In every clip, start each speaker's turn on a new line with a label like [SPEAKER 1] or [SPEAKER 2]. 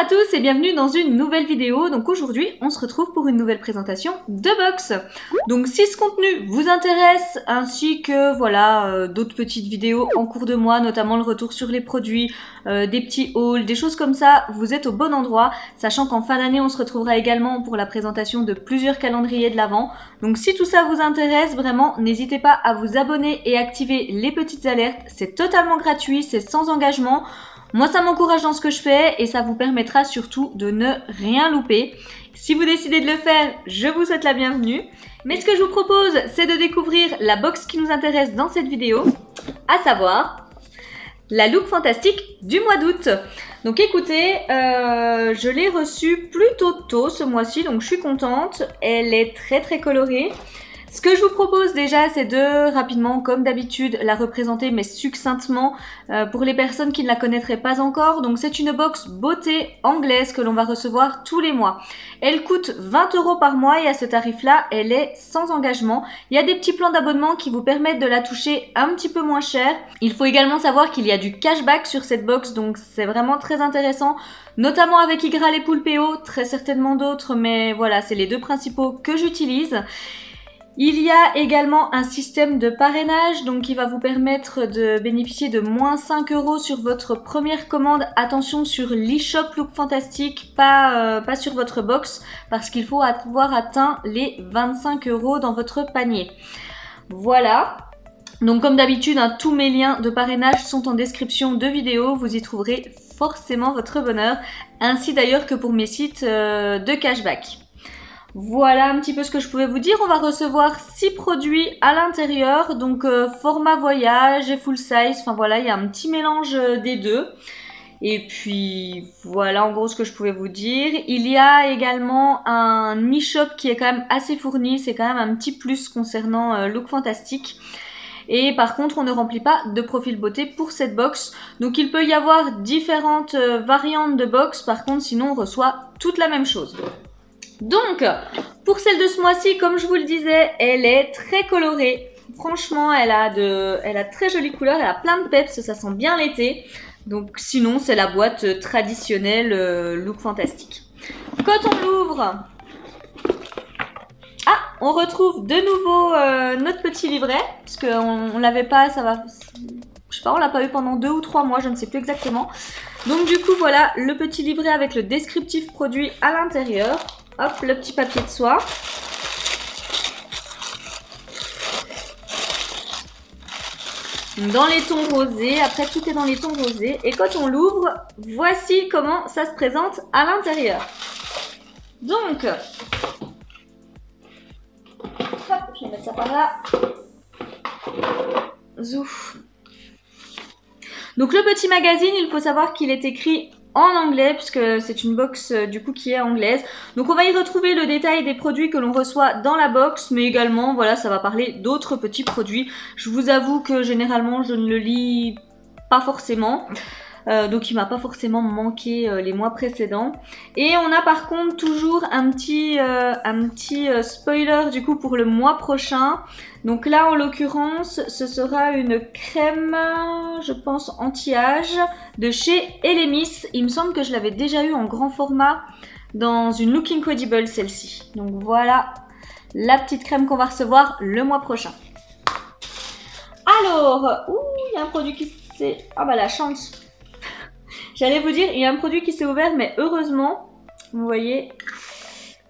[SPEAKER 1] à tous et bienvenue dans une nouvelle vidéo. Donc aujourd'hui, on se retrouve pour une nouvelle présentation de box. Donc si ce contenu vous intéresse, ainsi que voilà d'autres petites vidéos en cours de mois, notamment le retour sur les produits, des petits hauls, des choses comme ça, vous êtes au bon endroit. Sachant qu'en fin d'année, on se retrouvera également pour la présentation de plusieurs calendriers de l'Avent. Donc si tout ça vous intéresse, vraiment, n'hésitez pas à vous abonner et activer les petites alertes. C'est totalement gratuit, c'est sans engagement. Moi, ça m'encourage dans ce que je fais et ça vous permettra surtout de ne rien louper. Si vous décidez de le faire, je vous souhaite la bienvenue. Mais ce que je vous propose, c'est de découvrir la box qui nous intéresse dans cette vidéo, à savoir la Look Fantastique du mois d'août. Donc écoutez, je l'ai reçue plutôt tôt ce mois-ci, donc je suis contente. Elle est très colorée. Ce que je vous propose déjà, c'est de rapidement, comme d'habitude, la représenter mais succinctement pour les personnes qui ne la connaîtraient pas encore. Donc c'est une box beauté anglaise que l'on va recevoir tous les mois. Elle coûte 20 € par mois et à ce tarif-là, elle est sans engagement. Il y a des petits plans d'abonnement qui vous permettent de la toucher un petit peu moins cher. Il faut également savoir qu'il y a du cashback sur cette box, donc c'est vraiment très intéressant. Notamment avec Igral et Poulpeo, très certainement d'autres, mais voilà, c'est les deux principaux que j'utilise. Il y a également un système de parrainage donc qui va vous permettre de bénéficier de moins 5 € sur votre première commande. Attention sur l'e-shop Look Fantastique, pas sur votre box parce qu'il faut avoir atteint les 25 € dans votre panier. Voilà. Donc comme d'habitude, tous mes liens de parrainage sont en description de vidéo. Vous y trouverez forcément votre bonheur. Ainsi d'ailleurs que pour mes sites de cashback. Voilà un petit peu ce que je pouvais vous dire. On va recevoir 6 produits à l'intérieur, donc format voyage et full size. Enfin voilà, il y a un petit mélange des deux. Et puis voilà en gros ce que je pouvais vous dire. Il y a également un e-shop qui est quand même assez fourni. C'est quand même un petit plus concernant Look Fantastique. Et par contre, on ne remplit pas de profil beauté pour cette box. Donc il peut y avoir différentes variantes de box. Par contre, sinon on reçoit toute la même chose. Donc, pour celle de ce mois-ci, comme je vous le disais, elle est très colorée. Franchement, elle a très jolie couleur, elle a plein de peps, ça sent bien l'été. Donc sinon, c'est la boîte traditionnelle Look Fantastique. Quand on l'ouvre, on retrouve de nouveau notre petit livret. Parce qu'on l'avait pas, ça va... Je sais pas, on l'a pas eu pendant 2 ou 3 mois, je ne sais plus exactement. Donc du coup, voilà le petit livret avec le descriptif produit à l'intérieur. Hop, le petit papier de soie. Dans les tons rosés, après tout est dans les tons rosés. Et quand on l'ouvre, voici comment ça se présente à l'intérieur. Donc, hop, je vais mettre ça par là. Zouf. Donc le petit magazine, il faut savoir qu'il est écrit en anglais puisque c'est une box du coup qui est anglaise. Donc on va y retrouver le détail des produits que l'on reçoit dans la box, mais également voilà, ça va parler d'autres petits produits. Je vous avoue que généralement je ne le lis pas forcément. Donc il m'a pas forcément manqué les mois précédents. Et on a par contre toujours un petit spoiler du coup pour le mois prochain. Donc là en l'occurrence ce sera une crème, je pense anti-âge de chez Elemis. Il me semble que je l'avais déjà eu en grand format dans une Look Incredible celle-ci. Donc voilà la petite crème qu'on va recevoir le mois prochain. Alors, il y a un produit qui s'est... Ah bah la chance. J'allais vous dire, il y a un produit qui s'est ouvert, mais heureusement, vous voyez,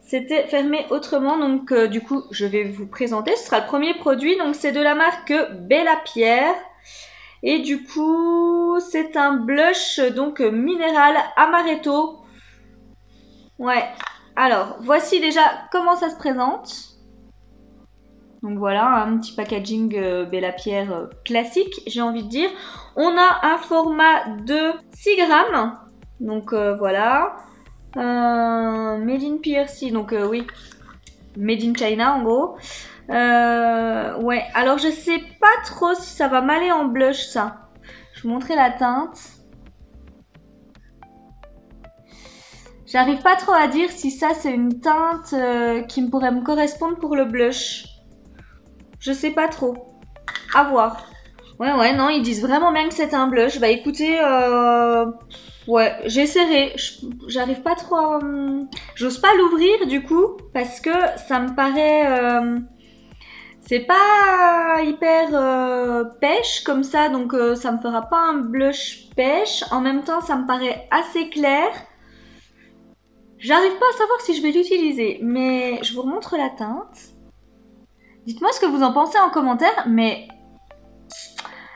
[SPEAKER 1] c'était fermé autrement. Donc, du coup, je vais vous présenter. Ce sera le premier produit. Donc, c'est de la marque Bella Pierre. Et du coup, c'est un blush donc minéral amaretto. Ouais. Alors, voici déjà comment ça se présente. Donc voilà, un petit packaging Bella Pierre classique, j'ai envie de dire. On a un format de 6 grammes. Donc voilà. Made in PRC, donc oui. Made in China en gros. Ouais, alors je sais pas trop si ça va m'aller en blush ça. Je vais vous montrer la teinte. J'arrive pas trop à dire si ça c'est une teinte qui pourrait me correspondre pour le blush. Je sais pas trop. À voir. Ouais, non, ils disent vraiment bien que c'est un blush. Bah écoutez, Ouais, j'essaierai. J'arrive pas trop à... J'ose pas l'ouvrir du coup, parce que ça me paraît... c'est pas hyper pêche comme ça, donc ça me fera pas un blush pêche. En même temps, ça me paraît assez clair. J'arrive pas à savoir si je vais l'utiliser, mais je vous remontre la teinte. Dites-moi ce que vous en pensez en commentaire, mais...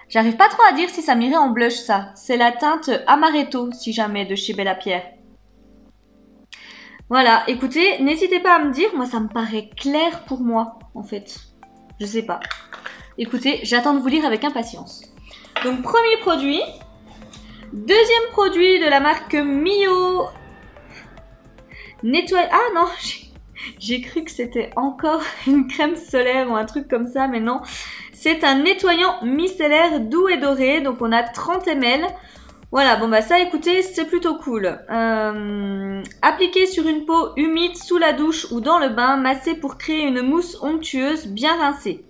[SPEAKER 1] J'arrive pas trop à dire si ça m'irait en blush, ça. C'est la teinte Amaretto, si jamais, de chez Bella Pierre. Voilà, écoutez, n'hésitez pas à me dire. Moi, ça me paraît clair pour moi, en fait. Je sais pas. Écoutez, j'attends de vous lire avec impatience. Donc, premier produit. Deuxième produit de la marque Mio. Nettoyage... Ah non, j'ai cru que c'était encore une crème solaire ou un truc comme ça, mais non. C'est un nettoyant micellaire doux et doré, donc on a 30 ml. Voilà, bon bah ça écoutez, c'est plutôt cool. Appliqué sur une peau humide sous la douche ou dans le bain, massé pour créer une mousse onctueuse bien rincée.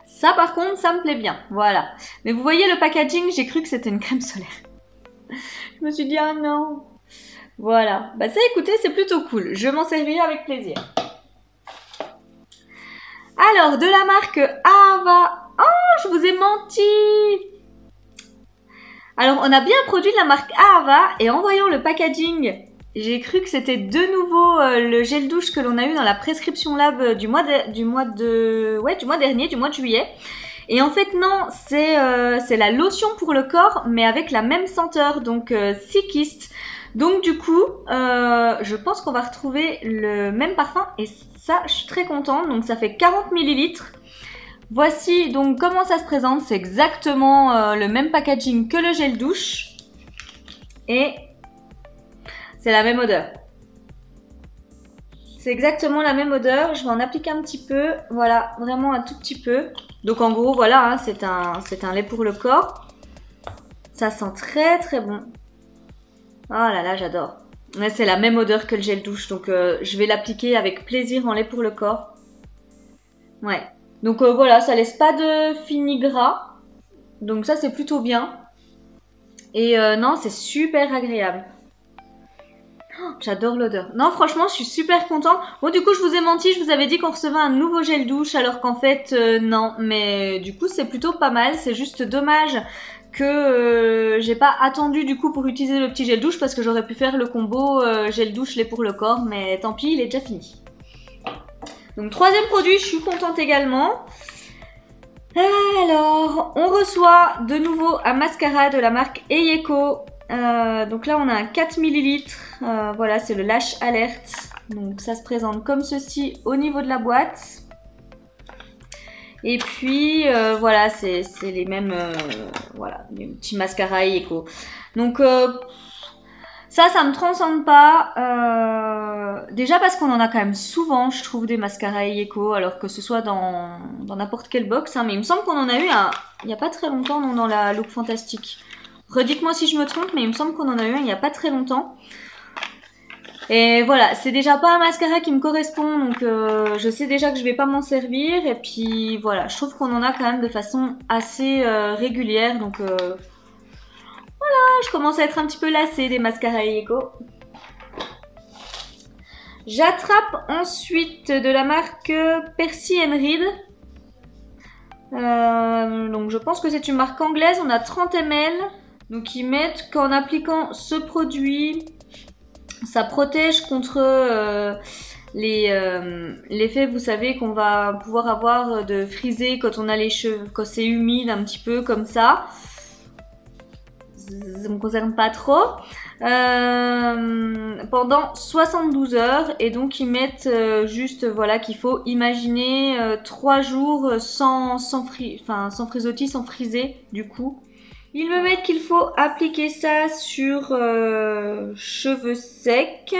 [SPEAKER 1] Ça par contre, ça me plaît bien, voilà. Mais vous voyez le packaging, j'ai cru que c'était une crème solaire. Je me suis dit, ah non. Voilà, bah ça écoutez, c'est plutôt cool. Je m'en servirai avec plaisir. Alors, de la marque Ava. Oh, je vous ai menti. Alors, on a bien un produit de la marque Ava et en voyant le packaging, j'ai cru que c'était de nouveau le gel douche que l'on a eu dans la prescription lab du mois dernier, du mois de juillet. Et en fait, non, c'est la lotion pour le corps, mais avec la même senteur, donc Sikist. Donc du coup, je pense qu'on va retrouver le même parfum et ça, je suis très contente. Donc ça fait 40 ml. Voici donc comment ça se présente. C'est exactement le même packaging que le gel douche. Et c'est la même odeur. C'est exactement la même odeur. Je vais en appliquer un petit peu. Voilà, vraiment un tout petit peu. Donc en gros, voilà, hein, c'est un lait pour le corps. Ça sent très très bon. Oh là là, j'adore. C'est la même odeur que le gel douche, donc je vais l'appliquer avec plaisir en lait pour le corps. Ouais. Donc voilà, ça laisse pas de fini gras. Donc ça, c'est plutôt bien. Et non, c'est super agréable. Oh, j'adore l'odeur. Non, franchement, je suis super contente. Bon, du coup, je vous ai menti, je vous avais dit qu'on recevait un nouveau gel douche, alors qu'en fait, non. Mais du coup, c'est plutôt pas mal. C'est juste dommage que j'ai pas attendu du coup pour utiliser le petit gel douche parce que j'aurais pu faire le combo gel douche lait pour le corps, mais tant pis, il est déjà fini. Donc troisième produit, je suis contente également. Alors, on reçoit de nouveau un mascara de la marque Eyeko. Donc là on a un 4 ml, voilà, c'est le Lash Alert. Donc ça se présente comme ceci au niveau de la boîte. Et puis voilà, c'est les mêmes, voilà, les petits mascaras Eyeko. Donc ça me transcende pas. Déjà parce qu'on en a quand même souvent, je trouve, des mascaras Eyeko, alors que ce soit dans n'importe quelle box. Hein, mais il me semble qu'on en a eu un il n'y a pas très longtemps, non, dans la Look Fantastique. Redites-moi si je me trompe, mais il me semble qu'on en a eu un il n'y a pas très longtemps. Et voilà, c'est déjà pas un mascara qui me correspond, donc je sais déjà que je vais pas m'en servir. Et puis voilà, je trouve qu'on en a quand même de façon assez régulière, donc voilà, je commence à être un petit peu lassée des mascaras Eyeko. J'attrape ensuite de la marque Percy & Reed. Donc je pense que c'est une marque anglaise, on a 30 ml. Donc ils mettent qu'en appliquant ce produit, ça protège contre l'effet, vous savez, qu'on va pouvoir avoir de friser quand on a les cheveux, quand c'est humide un petit peu comme ça. Ça me concerne pas trop. Pendant 72 heures, et donc ils mettent juste, voilà, qu'il faut imaginer 3 jours sans frisottis, sans friser du coup. Ils me mettent qu'il faut appliquer ça sur cheveux secs.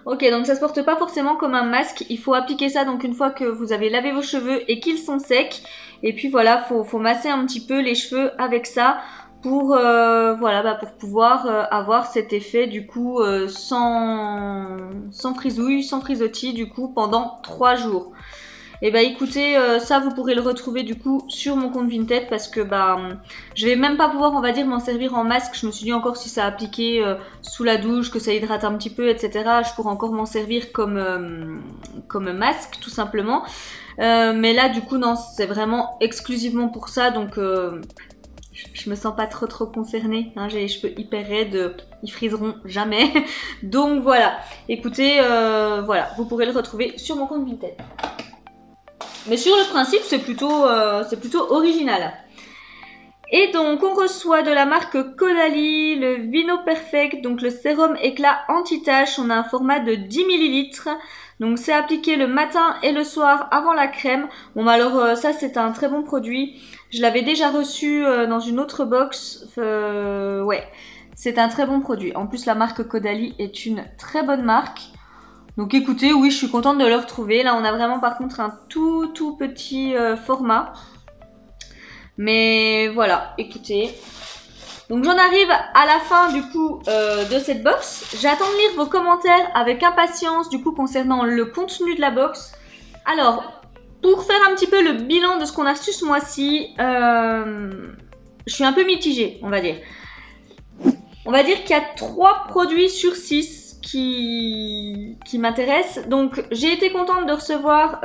[SPEAKER 1] Ok, donc ça se porte pas forcément comme un masque. Il faut appliquer ça donc une fois que vous avez lavé vos cheveux et qu'ils sont secs. Et puis voilà, faut masser un petit peu les cheveux avec ça pour voilà, bah, pour pouvoir avoir cet effet du coup sans frisouille, sans frisottis du coup pendant 3 jours. Et bah écoutez, ça vous pourrez le retrouver du coup sur mon compte Vinted parce que bah je vais même pas pouvoir, on va dire, m'en servir en masque. Je me suis dit encore si ça appliqué sous la douche, que ça hydrate un petit peu, etc. Je pourrais encore m'en servir comme masque tout simplement. Mais là du coup non, c'est vraiment exclusivement pour ça, donc je me sens pas trop concernée, hein, j'ai les cheveux hyper raides, ils friseront jamais. Donc voilà, écoutez, voilà, vous pourrez le retrouver sur mon compte Vinted. Mais sur le principe, c'est plutôt original. Et donc, on reçoit de la marque Caudalie le Vino Perfect, donc le sérum éclat anti-tache. On a un format de 10 ml. Donc, c'est appliqué le matin et le soir avant la crème. Bon, bah alors, ça, c'est un très bon produit. Je l'avais déjà reçu dans une autre box. Ouais, c'est un très bon produit. En plus, la marque Caudalie est une très bonne marque. Donc écoutez, oui, je suis contente de le retrouver. Là, on a vraiment par contre un tout petit format. Mais voilà, écoutez. Donc j'en arrive à la fin du coup de cette box. J'attends de lire vos commentaires avec impatience du coup concernant le contenu de la box. Alors, pour faire un petit peu le bilan de ce qu'on a reçu ce mois-ci, je suis un peu mitigée, on va dire. On va dire qu'il y a 3 produits sur 6 qui m'intéresse. Donc j'ai été contente de recevoir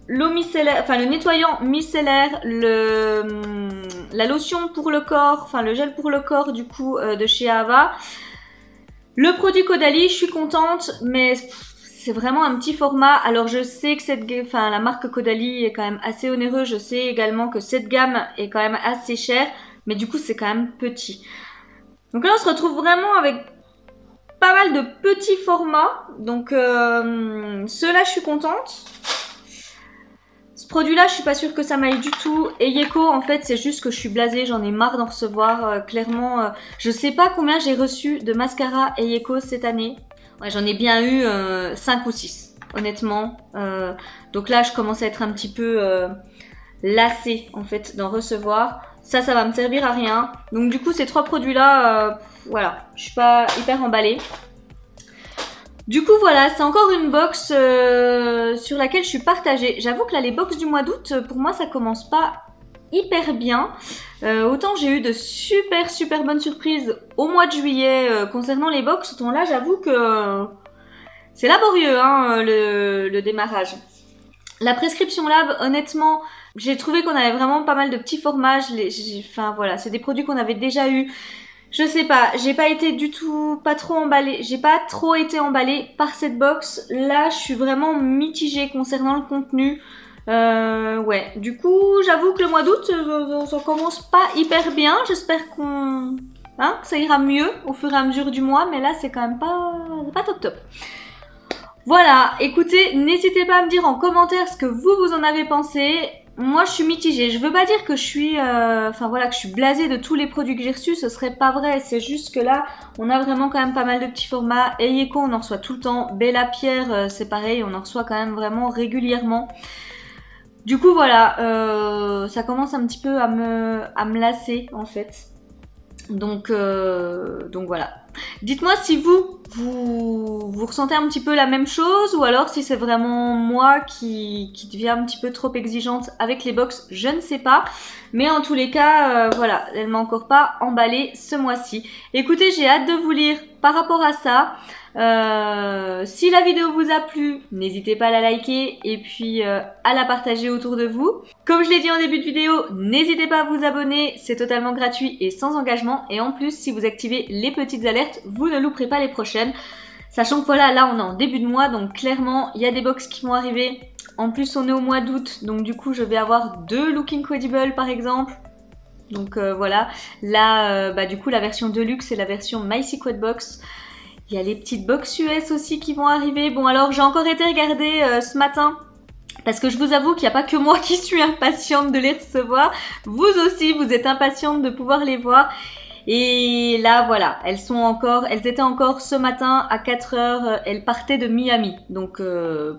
[SPEAKER 1] l'eau micellaire, enfin le nettoyant micellaire, la lotion pour le corps, enfin le gel pour le corps du coup de chez Ava. Le produit Caudalie, je suis contente, mais c'est vraiment un petit format. Alors je sais que la marque Caudalie est quand même assez onéreuse. Je sais également que cette gamme est quand même assez chère, mais du coup c'est quand même petit. Donc là on se retrouve vraiment avec pas mal de petits formats, donc ceux-là je suis contente. Ce produit-là, je suis pas sûre que ça m'aille du tout. Et Yeko, en fait, c'est juste que je suis blasée, j'en ai marre d'en recevoir. Clairement, je sais pas combien j'ai reçu de mascara Yeko cette année. Ouais, j'en ai bien eu 5 ou 6, honnêtement. Donc là, je commence à être un petit peu lassée, en fait, d'en recevoir. Ça va me servir à rien. Donc du coup, ces 3 produits-là, voilà, je suis pas hyper emballée. Du coup voilà, c'est encore une box sur laquelle je suis partagée. J'avoue que là les box du mois d'août, pour moi ça commence pas hyper bien. Autant j'ai eu de super bonnes surprises au mois de juillet concernant les box, autant là j'avoue que c'est laborieux hein, le démarrage. La prescription lab, honnêtement, j'ai trouvé qu'on avait vraiment pas mal de petits formats. Enfin voilà, c'est des produits qu'on avait déjà eu. Je sais pas, j'ai pas été du tout, pas trop emballée, j'ai pas trop été emballée par cette box. Là, je suis vraiment mitigée concernant le contenu. Ouais, du coup, j'avoue que le mois d'août, ça commence pas hyper bien. J'espère que ça ira mieux au fur et à mesure du mois, mais là, c'est quand même pas top. Voilà, écoutez, n'hésitez pas à me dire en commentaire ce que vous en avez pensé. Moi, je suis mitigée. Je veux pas dire que je suis, que je suis blasée de tous les produits que j'ai reçus. Ce serait pas vrai. C'est juste que là, on a vraiment quand même pas mal de petits formats. Yeko, on en reçoit tout le temps. Bella Pierre, c'est pareil. On en reçoit quand même vraiment régulièrement. Du coup, voilà, ça commence un petit peu à me lasser en fait. Donc voilà. Dites-moi si vous ressentez un petit peu la même chose ou alors si c'est vraiment moi qui devient un petit peu trop exigeante avec les box, je ne sais pas. Mais en tous les cas, voilà, elle m'a encore pas emballée ce mois-ci. Écoutez, j'ai hâte de vous lire par rapport à ça. Si la vidéo vous a plu, n'hésitez pas à la liker et puis à la partager autour de vous. Comme je l'ai dit en début de vidéo, n'hésitez pas à vous abonner, c'est totalement gratuit et sans engagement. Et en plus, si vous activez les petites alertes, vous ne louperez pas les prochaines. Sachant que voilà, là on est en début de mois, donc clairement, il y a des box qui vont arriver. En plus, on est au mois d'août, donc du coup, je vais avoir 2 Look Incredible par exemple. Donc voilà, là, du coup, la version Deluxe et la version My Secret Box. Il y a les petites box US aussi qui vont arriver. Bon alors j'ai encore été regarder ce matin parce que je vous avoue qu'il n'y a pas que moi qui suis impatiente de les recevoir. Vous aussi vous êtes impatiente de pouvoir les voir. Et là voilà, elles étaient encore ce matin à 4 h, elles partaient de Miami. Donc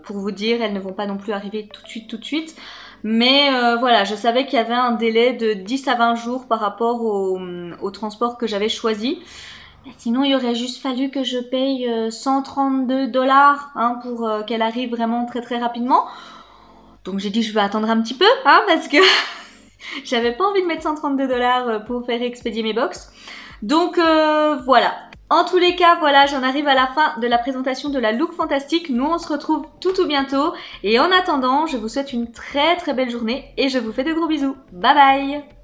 [SPEAKER 1] pour vous dire, elles ne vont pas non plus arriver tout de suite. Mais voilà, je savais qu'il y avait un délai de 10 à 20 jours par rapport au transport que j'avais choisi. Sinon, il aurait juste fallu que je paye 132 $ pour qu'elle arrive vraiment très rapidement. Donc j'ai dit je vais attendre un petit peu, hein, parce que j'avais pas envie de mettre 132 $ pour faire expédier mes box. Donc voilà. En tous les cas, voilà, j'en arrive à la fin de la présentation de la Look Fantastique. Nous, on se retrouve tout bientôt. Et en attendant, je vous souhaite une très belle journée et je vous fais de gros bisous. Bye bye!